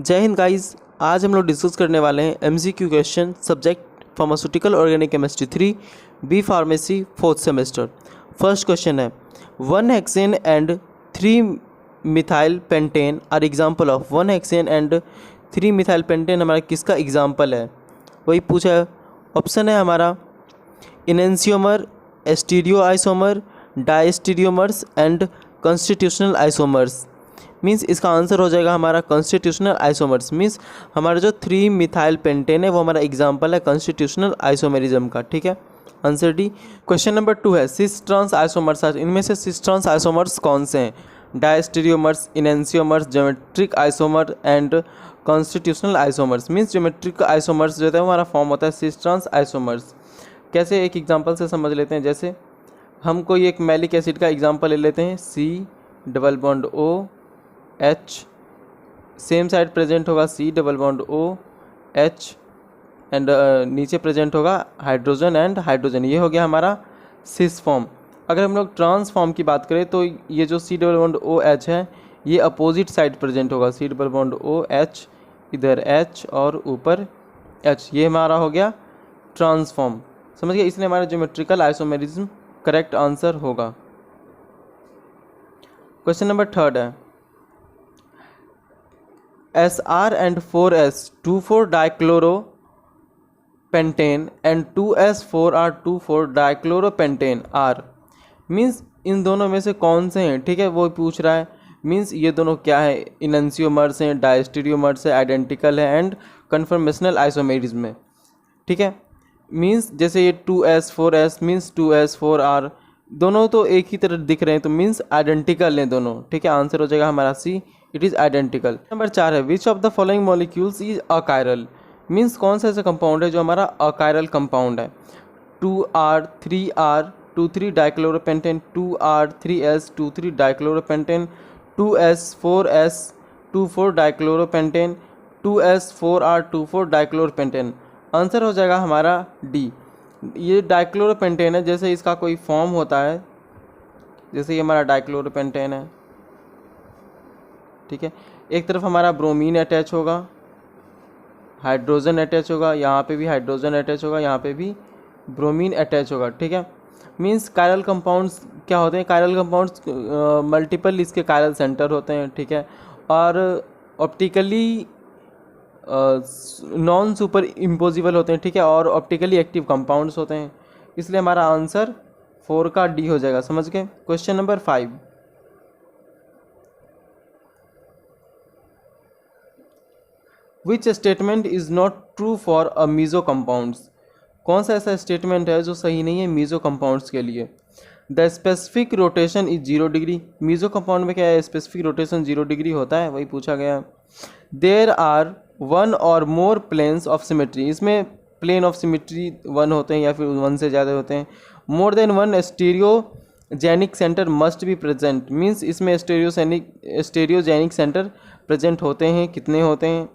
जय हिंद गाइस। आज हम लोग डिस्कस करने वाले हैं MCQ question subject pharmaceutical organic chemistry 3 B pharmacy fourth semester. First question है, 1 hexane and 3 methyl pentane are example of. 1 hexane and 3 methyl pentane हमारा किसका एग्जाम्पल है, वही पूछा है। ऑप्शन है हमारा enantiomer, stereo isomer, diastereomers and constitutional isomers. Means इसका आंसर हो जाएगा हमारा कॉन्स्टिट्यूशनल आइसोमर्स। मीन्स हमारा जो 3 मिथाइल पेंटेन है वो हमारा एग्जाम्पल है कॉन्स्टिट्यूशनल आइसोमेरिज्म का। ठीक है, आंसर डी। क्वेश्चन नंबर 2 है, सिस ट्रांस आइसोमर्स। इनमें से सिस ट्रांस आइसोमर्स कौन से हैं? Diastereomers, enantiomers, geometric isomer and constitutional isomers. Means geometric isomers जो है हमारा फॉर्म होता है सिस ट्रांस आइसोमर्स। कैसे, एक एग्जाम्पल से समझ लेते हैं। जैसे हम कोई एक मैलिक एसिड का एग्जाम्पल ले लेते हैं, C double bond O H, same side present होगा C double bond O H and नीचे प्रेजेंट होगा हाइड्रोजन एंड हाइड्रोजन। ये हो गया हमारा सिस फॉर्म। अगर हम लोग ट्रांस फॉर्म की बात करें तो ये जो C double bond O H है ये अपोजिट साइड प्रेजेंट होगा, C double bond O H, इधर H और ऊपर H। ये हमारा हो गया ट्रांस फॉर्म, समझ गए। इसलिए हमारा ज्योमेट्रिकल आइसोमेरिज्म करेक्ट आंसर होगा। क्वेश्चन नंबर 3 है, SR and 4S 2,4 dichloropentane and 2S4R 2,4 dichloropentane are। Means in दोनों में से कौन से हैं, ठीक है, वो पूछ रहा है। मीन्स ये दोनों क्या है, इनेंशियोमर्स हैं, डायस्टीरियोमर्स है, आइडेंटिकल है एंड कन्फर्मेशनल आइसोमेरिज्म है। ठीक है, मीन्स जैसे ये 2S4S मीन्स 2S4R दोनों तो एक ही तरह दिख रहे हैं, तो मीन्स आइडेंटिकल हैं दोनों। ठीक है, आंसर हो जाएगा हमारा C, it is identical. Number 4 है, which of the following molecules is achiral. Means कौन सा ऐसा कंपाउंड है जो हमारा अकायरल कंपाउंड है। 2R 3R 2,3 डाइक्लोरोपेंटेन, 2R 3S 2,3 डाइक्लोरोपेंटेन, 2S 4S 2,4 डाइक्लोरोपेंटेन, 2S 4R 2,4 डाइक्लोरोपेंटेन। Answer हो जाएगा हमारा डी। ये डाइक्लोरोपेंटेन है, जैसे इसका कोई फॉर्म होता है, जैसे ये हमारा डाइक्लोरोपेंटेन है। ठीक है, एक तरफ हमारा ब्रोमीन अटैच होगा, हाइड्रोजन अटैच होगा, यहाँ पे भी हाइड्रोजन अटैच होगा, यहाँ पे भी ब्रोमीन अटैच होगा। ठीक है, मीन्स कायरल कंपाउंड्स क्या होते हैं, कायरल कंपाउंड्स मल्टीपल इसके कायरल सेंटर होते हैं। ठीक है, और ऑप्टिकली नॉन सुपर इम्पोजिबल होते हैं। ठीक है, और ऑप्टिकली एक्टिव कंपाउंड्स होते हैं, इसलिए हमारा आंसर 4 का डी हो जाएगा, समझ गए। Question number 5, which statement is not true for a meso compounds. कौन सा ऐसा स्टेटमेंट है जो सही नहीं है मीजो कंपाउंड्स के लिए। The specific rotation is 0 degree. Meso compound में क्या है, स्पेसिफिक रोटेशन 0 डिग्री होता है, वही पूछा गया। देयर आर 1 और मोर प्लेन्स ऑफ सिमेट्री। इसमें प्लेन ऑफ सिमेट्री 1 होते हैं या फिर 1 से ज़्यादा होते हैं। More than 1 stereogenic centre must be present. Means इसमें स्टीरियोजेनिक सेंटर प्रेजेंट होते हैं, कितने होते हैं।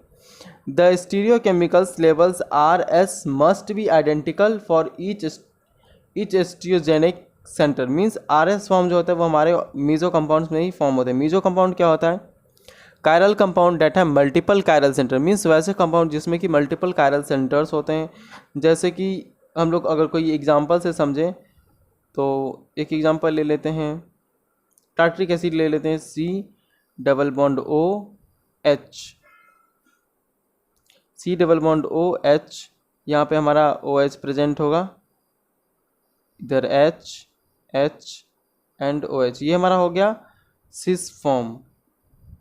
The stereochemicals levels RS must be identical for each stereogenic center। Means RS form जो होता है वो हमारे मीजो कंपाउंड्स में ही फॉर्म होते हैं। मीजो कंपाउंड क्या होता है, कायरल कंपाउंड डेट है मल्टीपल कायरल सेंटर। मीन्स वैसे कंपाउंड जिसमें कि मल्टीपल कायरल सेंटर्स होते हैं। जैसे कि हम लोग अगर कोई एग्जांपल से समझें तो एक एग्जांपल ले लेते हैं, टार्ट्रिक एसिड ले लेते हैं, C double bond O H, C double bond O H, यहाँ पे हमारा OH प्रेजेंट होगा, इधर H एंड OH। ये हमारा हो गया सिस फॉर्म।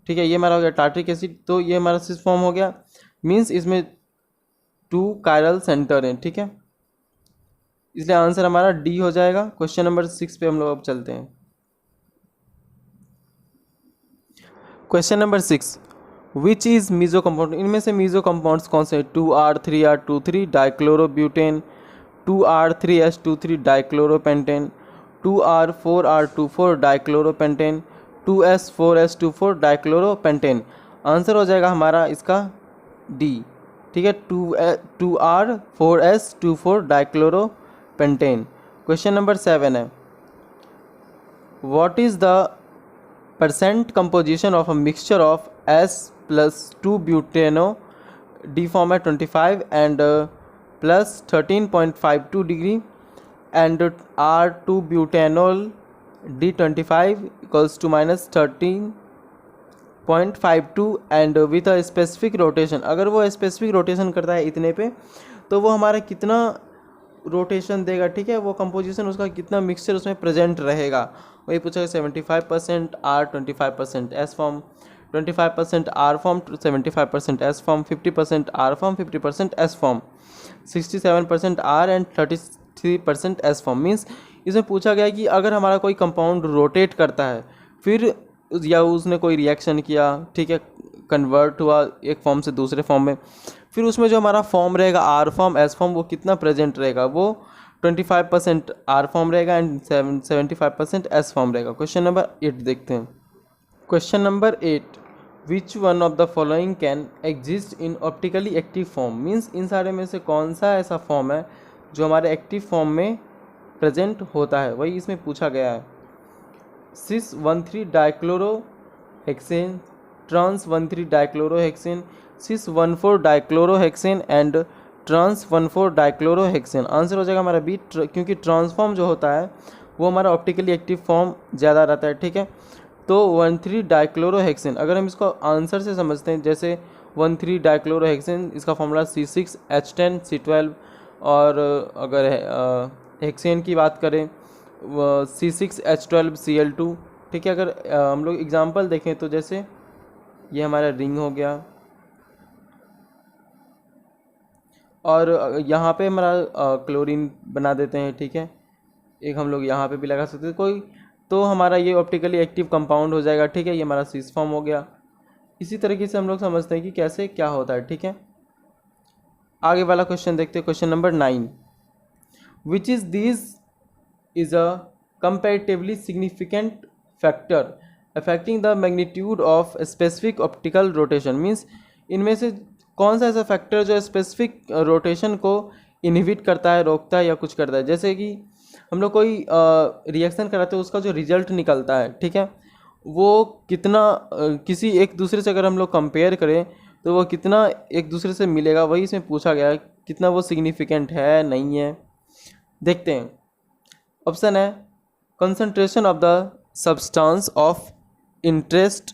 ठीक है, ये हमारा हो गया टार्ट्रिक एसिड, तो ये हमारा सिस फॉर्म हो गया। मीन्स इसमें 2 कायरल सेंटर हैं। ठीक है, इसलिए आंसर हमारा डी हो जाएगा। क्वेश्चन नंबर 6 पे हम लोग अब चलते हैं। Question number 6, which is meso compound. इनमें से मीजो कंपाउंड्स कौन से हैं। 2R 3R 2,3 dichlorobutane, 2R 3S 2,3 डाइक्लोरोपेंटेन, 2R 4R 2,4 डाइक्लोरोपेंटेन, 2S 4S 2,4 डाइक्लोरोपेंटेन। Answer हो जाएगा हमारा इसका डी। ठीक है, 2R 4S 2,4 डाइक्लोरोपेंटेन। क्वेश्चन नंबर 7 है, what is the percent composition of a mixture of S plus 2 butanol, D form है 25 and plus 13.52 degree and R2 butanol D25 equals to minus 13.52 and with a specific rotation. अगर वो specific rotation करता है इतने पे तो वो हमारा कितना रोटेशन देगा, ठीक है, वो कंपोजिशन उसका कितना मिक्सचर उसमें प्रेजेंट रहेगा, वही पूछा 75% R 25% S form, 25% R form, 75% S form, 50% R form, 50% S form, 67% R and 33% S form. Means इसमें पूछा गया कि अगर हमारा कोई कंपाउंड रोटेट करता है फिर या उसने कोई रिएक्शन किया, ठीक है, कन्वर्ट हुआ एक फॉर्म से दूसरे फॉर्म में, फिर उसमें जो हमारा फॉर्म रहेगा R फॉर्म S फॉर्म वो कितना प्रेजेंट रहेगा, वो 25% R फॉर्म रहेगा एंड 75% S फॉर्म रहेगा। क्वेश्चन नंबर 8 देखते हैं। Question number 8, which one of the following can exist in optically active form. Means in सारे में से कौन सा ऐसा फॉर्म है जो हमारे एक्टिव फॉर्म में प्रेजेंट होता है, वही इसमें पूछा गया है। Cis 13 dichlorohexane, trans 13 dichlorohexane, cis 14 dichlorohexane and trans 14 dichlorohexane. Answer हो जाएगा हमारा बी, क्योंकि ट्रांसफॉर्म जो होता है वो हमारा ऑप्टिकली एक्टिव फॉर्म ज़्यादा रहता है, ठीक है। तो 13 डाइक्लोरोहेक्सेन, अगर हम इसको आंसर से समझते हैं, जैसे 13 डाइक्लोरोहेक्सेन इसका फॉर्मूला C6H10C12, और अगर हेक्सेन की बात करें C6H12Cl2, ठीक है। अगर हम लोग एग्जांपल देखें तो जैसे ये हमारा रिंग हो गया और यहाँ पे हमारा क्लोरीन बना देते हैं, ठीक है, एक हम लोग यहाँ पे भी लगा सकते हैं कोई, तो हमारा ये ऑप्टिकली एक्टिव कंपाउंड हो जाएगा, ठीक है, ये हमारा सिस फॉर्म हो गया। इसी तरीके से हम लोग समझते हैं कि कैसे क्या होता है, ठीक है। आगे वाला क्वेश्चन देखते हैं, question number 9, which is this is a comparatively significant factor affecting the magnitude of specific optical rotation. Means इनमें से कौन सा ऐसा फैक्टर जो स्पेसिफिक रोटेशन को इनहिबिट करता है, रोकता है या कुछ करता है। जैसे कि हम लोग कोई रिएक्शन कराते हैं, उसका जो रिजल्ट निकलता है, ठीक है, वो कितना किसी एक दूसरे से अगर हम लोग कंपेयर करें तो वो कितना एक दूसरे से मिलेगा, वही इसमें पूछा गया है, कितना वो सिग्निफिकेंट है नहीं है। देखते हैं, ऑप्शन है concentration of the substance of interest,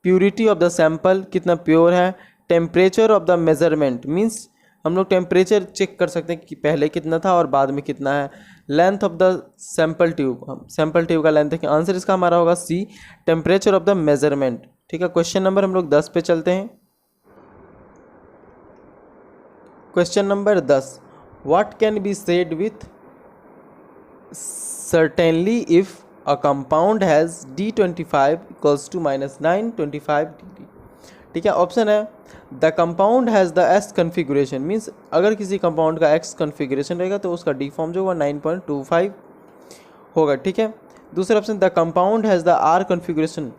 purity of the sample, कितना प्योर है, temperature of the measurement, means हम लोग टेम्परेचर चेक कर सकते हैं कि पहले कितना था और बाद में कितना है, length of the sample tube, हम सैंपल ट्यूब का लेंथ देखें। आंसर इसका हमारा होगा सी, टेम्परेचर ऑफ द मेजरमेंट, ठीक है। क्वेश्चन नंबर हम लोग 10 पे चलते हैं। Question number 10, what can be said with certainly if a compound has D25 equals to minus 925 degree, ठीक है। ऑप्शन है the compound has the S configuration, means अगर किसी कंपाउंड का X कन्फिगुरेशन रहेगा तो उसका D फॉर्म जो होगा 9.25 होगा, ठीक है। दूसरा option the compound has the R configuration,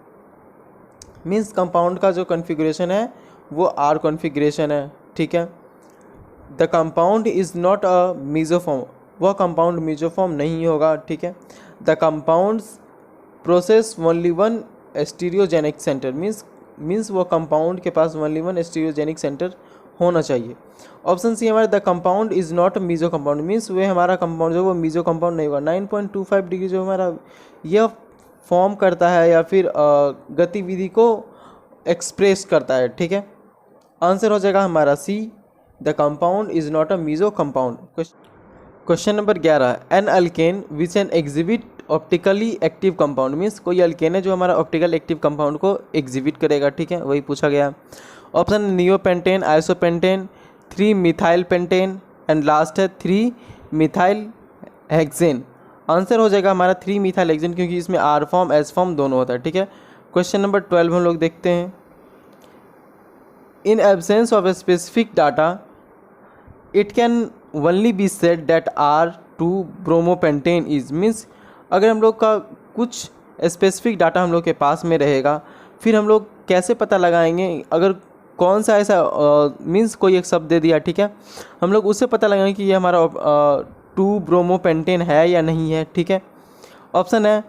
means compound का जो कन्फिगुरेशन है वो R कन्फिगुरेशन है, ठीक है। The compound is not a meso form, वह कंपाउंड मीजोफॉर्म नहीं होगा, ठीक है। The compounds process only one stereogenic center, means वो कंपाउंड के पास ओनली वन स्टीरियोजेनिक सेंटर होना चाहिए। ऑप्शन सी हमारा the compound is not meso compound, means वह हमारा कंपाउंड जो वो मीजो कंपाउंड नहीं होगा। 9.25 डिग्री जो हमारा यह फॉर्म करता है या फिर गतिविधि को एक्सप्रेस करता है, ठीक है। आंसर हो जाएगा हमारा C, the compound is not a meso compound. Question number 11, an alkane which an exhibit optically active compound, means कोई अल्केन है जो हमारा ऑप्टिकल एक्टिव कंपाउंड को एग्जिबिट करेगा, ठीक है, वही पूछा गया। Option neopentane, isopentane, 3 methyl pentane and last है 3 मिथाइल हेक्सेन। आंसर हो जाएगा हमारा 3 मिथाइल हेक्सेन, क्योंकि इसमें R फॉर्म S फॉर्म दोनों होता है, ठीक है। क्वेश्चन नंबर 12 हम लोग देखते हैं, in absence of a specific data it can only be said that R2 bromopentane is, means अगर हम लोग का कुछ स्पेसिफिक डाटा हम लोग के पास में रहेगा, फिर हम लोग कैसे पता लगाएंगे अगर कौन सा ऐसा मीन्स कोई एक शब्द दे दिया, ठीक है, हम लोग उससे पता लगाएंगे कि ये हमारा 2 ब्रोमोपेंटेन है या नहीं है, ठीक है। ऑप्शन है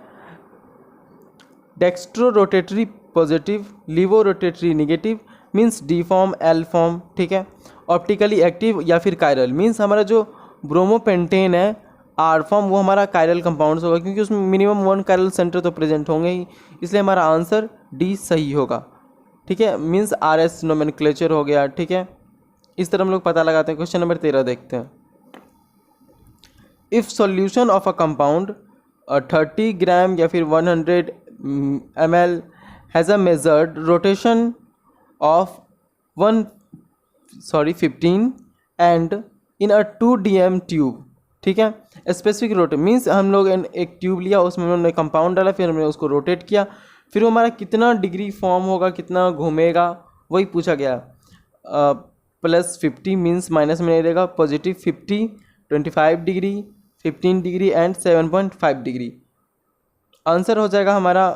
dextro rotatory positive, levo rotatory negative, means D form, L form, ठीक है। ऑप्टिकली एक्टिव या फिर कायरल, मीन्स हमारा जो ब्रोमोपेंटेन है आर फॉर्म वो हमारा कायरल कंपाउंड्स होगा, क्योंकि उसमें मिनिमम 1 कायरल सेंटर तो प्रेजेंट होंगे ही, इसलिए हमारा आंसर डी सही होगा, ठीक है। मीन्स आर एस नोमेनक्लेचर हो गया, ठीक है। इस तरह हम लोग पता लगाते हैं। क्वेश्चन नंबर 13 देखते हैं। If solution of a compound 30 ग्राम या फिर 100 ml has a measured rotation of 15 and in a 2 dm tube, ठीक है। स्पेसिफिक रोटेट मीन्स हम लोग एक ट्यूब लिया, उसमें हमने कंपाउंड डाला, फिर हमने उसको रोटेट किया, फिर वो हमारा कितना डिग्री फॉर्म होगा, कितना घूमेगा, वही पूछा गया। +50 मीन्स माइनस में नहीं रहेगा, +50, 25 degree, 15 degree and 7.5 degree. Answer हो जाएगा हमारा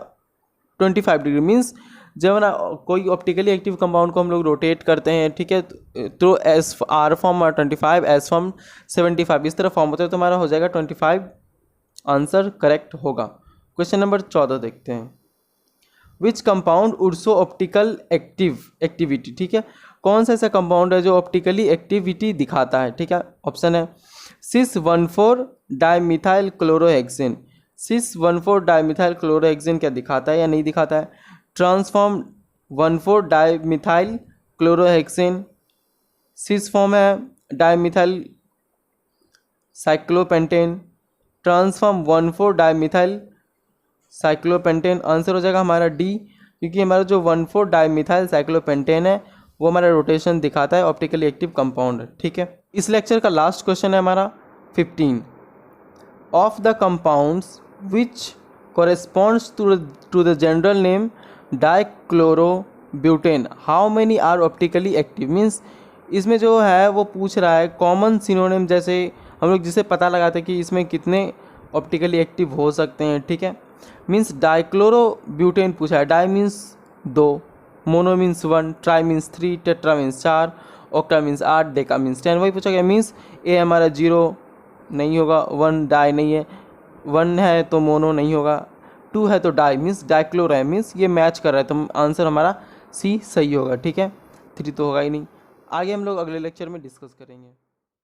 25 डिग्री। मीन्स जब ना कोई ऑप्टिकली एक्टिव कंपाउंड को हम लोग रोटेट करते हैं, ठीक है, तो S R form 25, S form 75, इस तरह फॉर्म होता है, तो हमारा हो जाएगा 25। आंसर करेक्ट होगा। क्वेश्चन नंबर 14 देखते हैं। Which compound would show optical activity, ठीक है, कौन सा ऐसा कंपाउंड है जो ऑप्टिकली एक्टिविटी दिखाता है, ठीक है। ऑप्शन है cis 14 डाइमिथाइल क्लोरोहेक्सेन। cis 14 डाइमिथाइल क्लोरोहेक्सेन क्या दिखाता है या नहीं दिखाता है? ट्रांसफॉर्म 14 डाइमिथाइल क्लोरोहेक्सेन, सिस फॉर्म है dimethyl cyclopentane, transform 14 dimethyl cyclopentane. Answer हो जाएगा हमारा डी, क्योंकि हमारा जो 14 डाइमिथाइल साइक्लोपेंटेन है वो हमारा रोटेशन दिखाता है, ऑप्टिकली एक्टिव कंपाउंड, ठीक है। इस लेक्चर का लास्ट क्वेश्चन है हमारा 15। Of the compounds which corresponds to the general name dichlorobutane, how many are optically active. Means इसमें जो है वो पूछ रहा है कॉमन सिनोनिम, जैसे हम लोग जिसे पता लगाते हैं कि इसमें कितने ऑप्टिकली एक्टिव हो सकते हैं, ठीक है। मीन्स डाइक्लोरोब्यूटेन पूछा है। Di means 2, mono means 1, tri means 3, tetra means 4, octa means 8, deca means 10। वही पूछा गया। मीन्स ए हमारा 0 नहीं होगा, 1 डाई नहीं है, 1 है तो मोनो नहीं होगा, 2 है तो डाई मीन्स डाइक्लोर है, मीन्स ये मैच कर रहा है, तो आंसर हमारा सी सही होगा, ठीक है। 3 तो होगा ही नहीं। आगे हम लोग अगले लेक्चर में डिस्कस करेंगे।